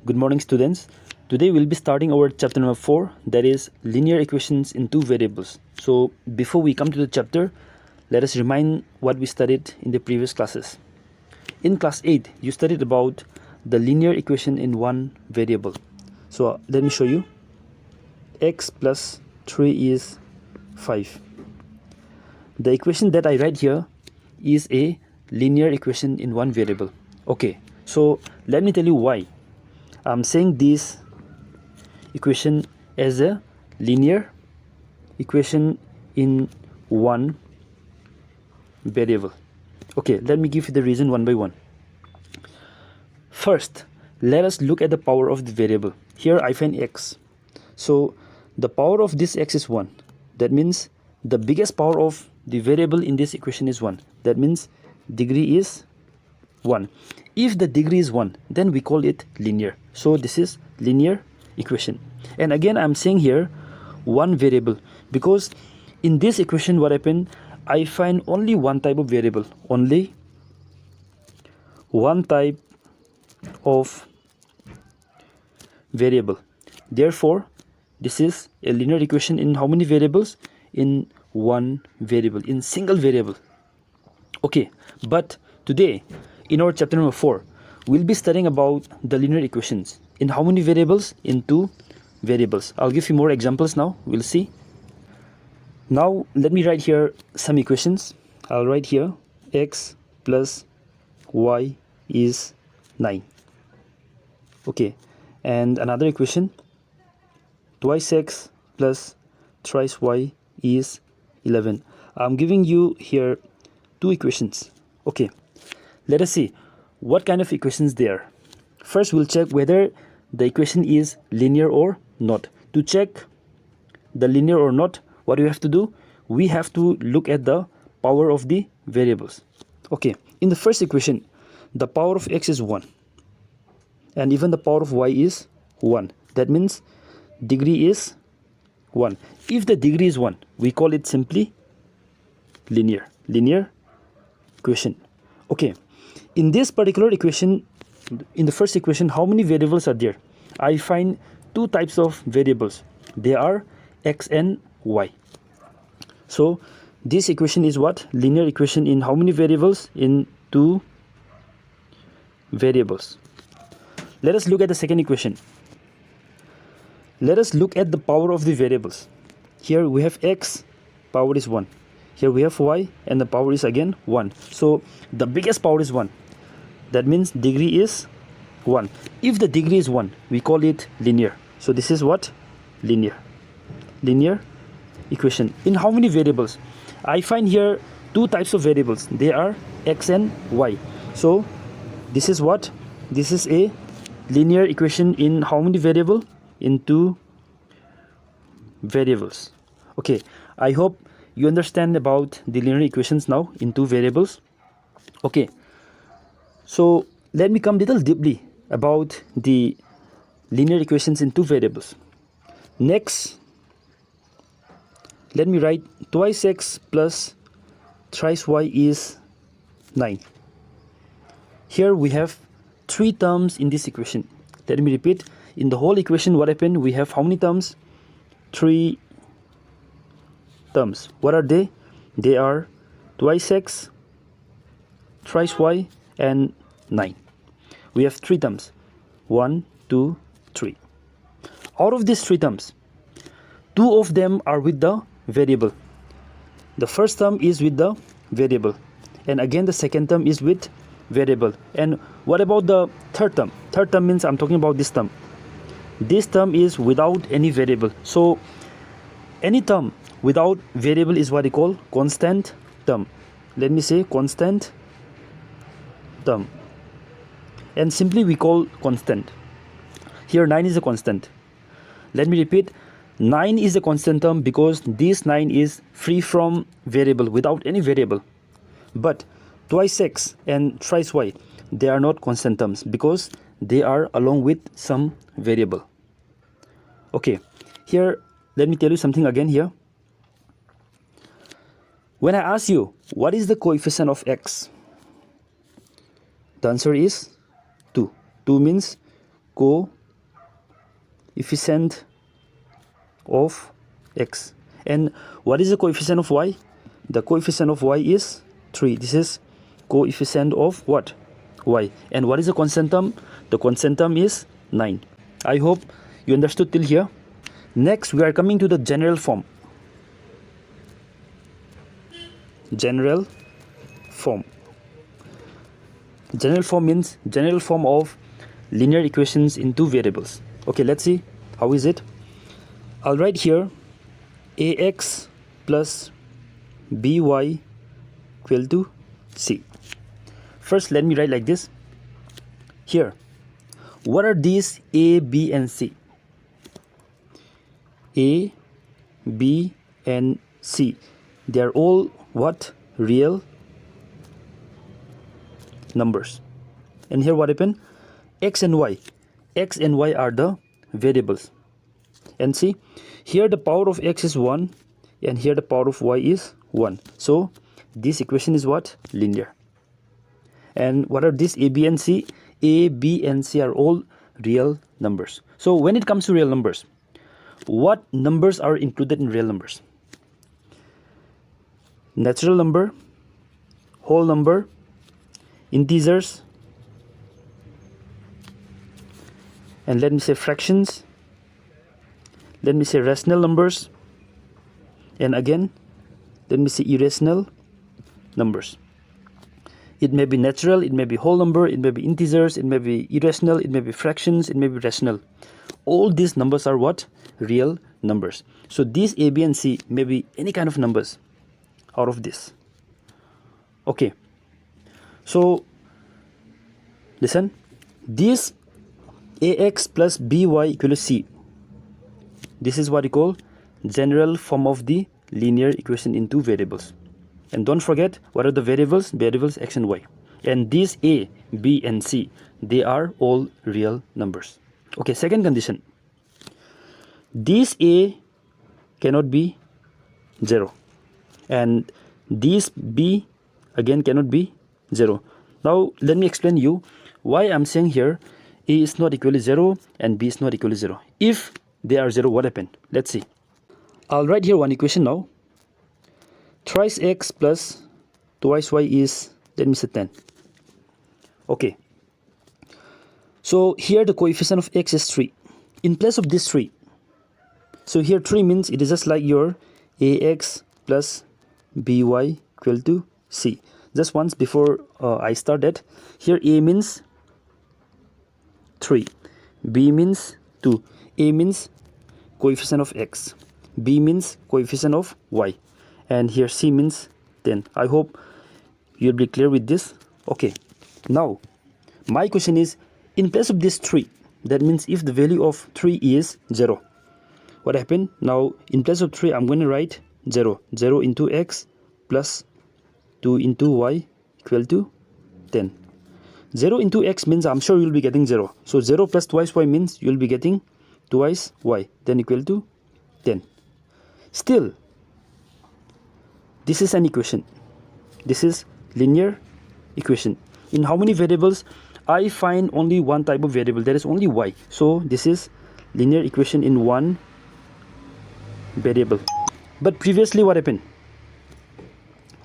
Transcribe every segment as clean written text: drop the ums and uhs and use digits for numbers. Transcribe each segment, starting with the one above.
Good morning, students. Today we'll be starting our chapter number 4, that is linear equations in two variables. So before we come to the chapter, let us remind what we studied in the previous classes. In class 8, you studied about the linear equation in one variable. So let me show you. X plus 3 is 5. The equation that I write here is a linear equation in one variable. Okay, so let me tell you why I'm saying this equation as a linear equation in one variable. Okay, let me give you the reason one by one. First, let us look at the power of the variable. Here I find x. So the power of this x is 1. That means the biggest power of the variable in this equation is 1. That means degree is 1. If the degree is 1, then we call it linear. So this is linear equation. And again, I'm saying here one variable, because in this equation what happened, I find only one type of variable, only one type of variable. Therefore, this is a linear equation in how many variables? In one variable, in single variable. Okay, but today in our chapter number 4, we'll be studying about the linear equations in how many variables? In two variables. I'll give you more examples now. We'll see. Now let me write here some equations. I'll write here x plus y is 9. Okay, and another equation, twice x plus thrice y is 11. I'm giving you here two equations. Okay, let us see what kind of equations they are. First, we'll check whether the equation is linear or not. To check the linear or not, what we have to do? We have to look at the power of the variables. Okay, in the first equation, the power of x is 1. And even the power of y is 1. That means degree is 1. If the degree is 1, we call it simply linear equation. Okay, in this particular equation, in the first equation, how many variables are there? I find two types of variables. They are x and y. So this equation is what? Linear equation in how many variables? In two variables. Let us look at the second equation. Let us look at the power of the variables. Here we have x, power is 1. Here we have y, and the power is again 1. So the biggest power is 1. That means degree is 1. If the degree is 1, we call it linear. So this is what? Linear equation. In how many variables? I find here two types of variables. They are x and y. So this is what? This is a linear equation in how many variables? In two variables. Okay, I hope you understand about the linear equations now in two variables. Okay, so let me come little deeply about the linear equations in two variables. Next, let me write twice x plus thrice y is 9. Here we have three terms in this equation. Let me repeat. In the whole equation, what happened? We have how many terms? 3 terms. What are they? They are twice x, thrice y, and 9. We have 3 terms. 1, 2, 3. Out of these 3 terms, 2 of them are with the variable. The first term is with the variable, and again the second term is with variable. And what about the third term? Third term means I'm talking about this term. This term is without any variable. So any term without variable is what we call constant term. Let me say constant term, and simply we call constant. Here 9 is a constant. Let me repeat, 9 is a constant term because this 9 is free from variable, without any variable. But twice x and thrice y, they are not constant terms because they are along with some variable. Okay, here let me tell you something again here. When I ask you what is the coefficient of x, the answer is 2. 2 means coefficient coefficient of x. And what is the coefficient of y? The coefficient of y is 3. This is coefficient of what? Y. And what is the constant term? The constant term is 9. I hope you understood till here. Next, we are coming to the general form. General form. General form means general form of linear equations in two variables. Okay, let's see how is it. I'll write here ax plus by equal to c. First, let me write like this. Here, what are these a, b and c? A, b and c, they are all what? Real numbers. And here what happened? X and y are the variables. And see, here the power of x is 1 and here the power of y is 1. So this equation is what? Linear. And what are these a, b and c? A, b and c are all real numbers. So when it comes to real numbers, what numbers are included in real numbers? Natural number, whole number, integers, and let me say fractions, let me say rational numbers, and again let me say irrational numbers. It may be natural, it may be whole number, it may be integers, it may be irrational, it may be fractions, it may be rational. All these numbers are what? Real numbers. So these a, b and c may be any kind of numbers out of this. Okay, so listen, this ax plus by equal to c, this is what you call general form of the linear equation in two variables. And don't forget, what are the variables? Variables x and y. And these a, b and c, they are all real numbers. Okay, second condition, this a cannot be 0 and this b again cannot be 0. Now let me explain you why I'm saying here a is not equal to 0 and b is not equal to 0. If they are 0, what happened? Let's see. I'll write here one equation now. Thrice x plus twice y is, let me say 10. Okay, so here the coefficient of x is 3. In place of this 3, so here 3 means it is just like your ax plus by equal to c. Just once before I started, here a means 3, b means 2, a means coefficient of x, b means coefficient of y, and here c means 10. I hope you'll be clear with this. Okay, now my question is, in place of this 3, that means if the value of 3 is 0, what happened? Now in place of 3, I'm going to write 0 into x plus 2 into y equal to 10. 0 into x means I'm sure you'll be getting 0. So 0 plus twice y means you'll be getting twice y, then equal to 10. Still, this is an equation. This is linear equation. In how many variables? I find only one type of variable, there is only y. So this is linear equation in one variable. But previously what happened?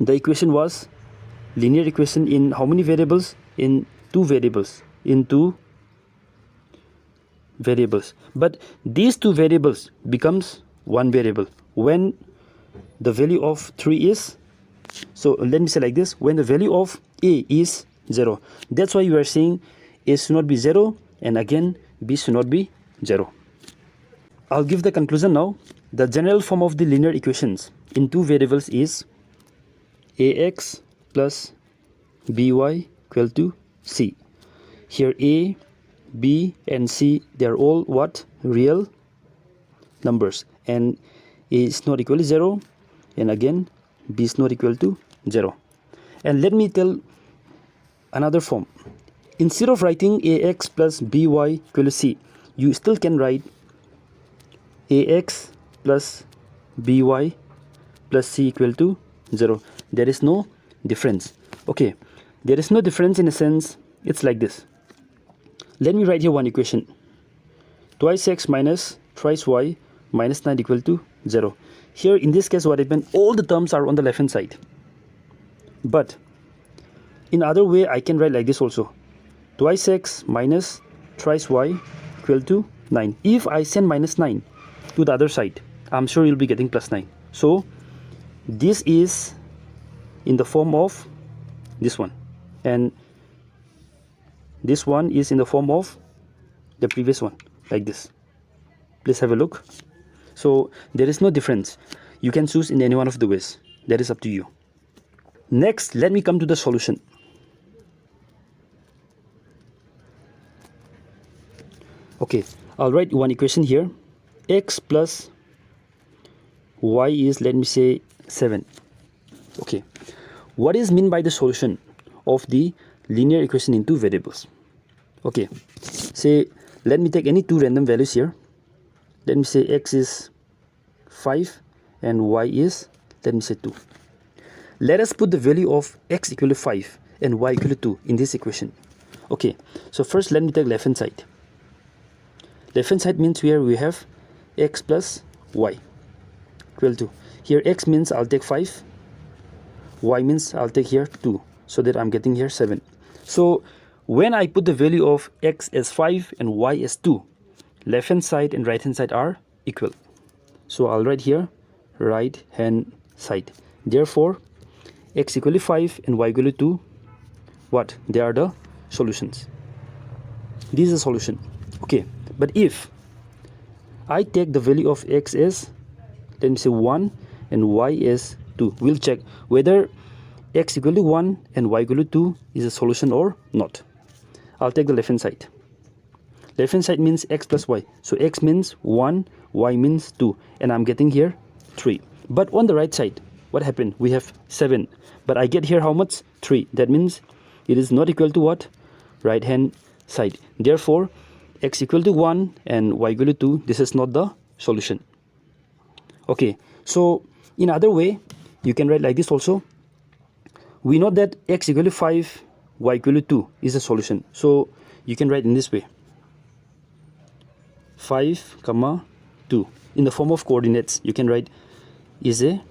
The equation was linear equation in how many variables? In two variables. In two variables. But these two variables becomes one variable when the value of 3 is, so let me say like this, when the value of a is 0. That's why you are saying a should not be 0 and again b should not be 0. I'll give the conclusion now. The general form of the linear equations in two variables is ax plus by equal to c. Here a, b and c, they are all what? Real numbers, and a is not equal to 0 and again b is not equal to 0. And let me tell another form. Instead of writing ax plus by equal to c, you still can write ax plus by plus c equal to 0. There is no difference. Okay, there is no difference in a sense. It's like this. Let me write here one equation. twice x minus thrice y minus 9 equal to 0. Here in this case what happened, all the terms are on the left hand side. But in other way I can write like this also, twice x minus thrice y equal to 9. If I send minus 9 to the other side, I'm sure you'll be getting plus 9. So this is in the form of this one, and this one is in the form of the previous one, like this. Please have a look. So there is no difference. You can choose in any one of the ways. That is up to you. Next, let me come to the solution. Okay, I'll write one equation here. X plus y is, let me say, 7. Okay, what is meant by the solution of the linear equation in two variables? Okay, say let me take any two random values here. Let me say x is 5 and y is, let me say, 2. Let us put the value of x equal to 5 and y equal to 2 in this equation. Okay, so first let me take left hand side. Left hand side means here we have x plus y equal to, here x means I'll take 5, y means I'll take here 2, so that I'm getting here 7. So when I put the value of x as 5 and y as 2, left hand side and right hand side are equal. So I'll write here right hand side. Therefore x equal to 5 and y equal to 2, what? They are the solutions. This is a solution. Okay, but if I take the value of x as, let me say, 1 and y as 2, we'll check whether x equal to 1 and y equal to 2 is a solution or not. I'll take the left hand side. Left hand side means x plus y. So x means 1, y means 2, and I'm getting here 3. But on the right side, what happened? We have 7, but I get here how much? 3. That means it is not equal to what? Right hand side. Therefore x equal to 1 and y equal to 2, this is not the solution. Okay, so in other way you can write like this also. We know that x equal to 5, y equal to 2 is a solution. So you can write in this way, 5 comma 2 in the form of coordinates. You can write is a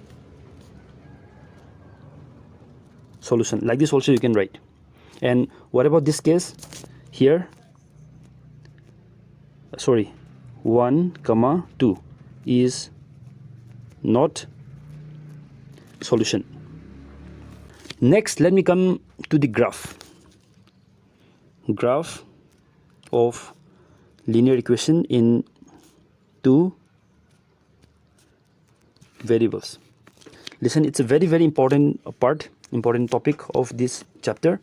solution. Like this also you can write. And what about this case here? Sorry, 1 comma 2 is not solution. Next, let me come to the graph of linear equation in two variables. Listen, it's a very important important topic of this chapter.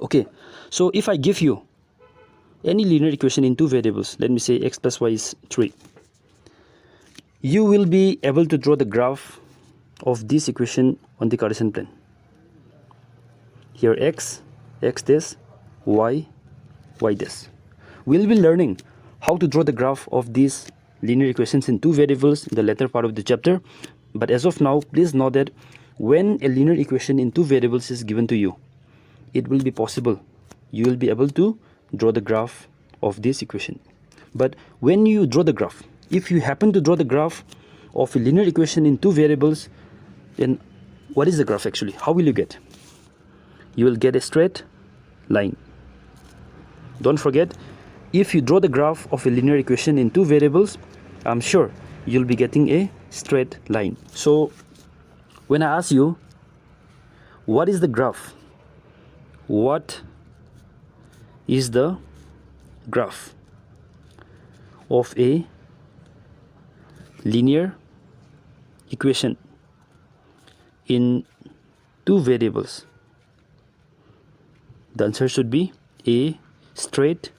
Okay, so if I give you any linear equation in two variables, let me say x plus y is 3, you will be able to draw the graph of this equation on the Cartesian plane. Here x this, y this. We'll be learning how to draw the graph of these linear equations in two variables in the later part of the chapter. But as of now, please know that when a linear equation in two variables is given to you, it will be possible. You will be able to draw the graph of this equation. But when you draw the graph, if you happen to draw the graph of a linear equation in two variables, then what is the graph actually? How will you get? You will get a straight line. Don't forget, if you draw the graph of a linear equation in two variables, I'm sure you'll be getting a straight line. So when I ask you, what is the graph? What is the graph of a linear equation in two variables? The answer should be a straight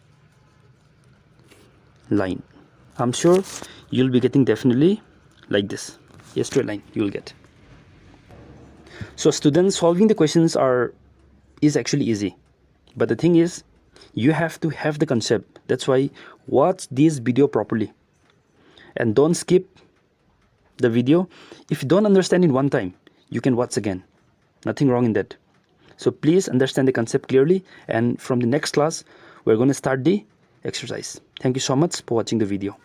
line. I'm sure you'll be getting definitely like this, a straight line you will get. So students, solving the questions is actually easy, but the thing is, you have to have the concept. That's why watch this video properly and don't skip the video. If you don't understand in one time, you can watch again. Nothing wrong in that. So please understand the concept clearly, and from the next class we're going to start the exercise. Thank you so much for watching the video.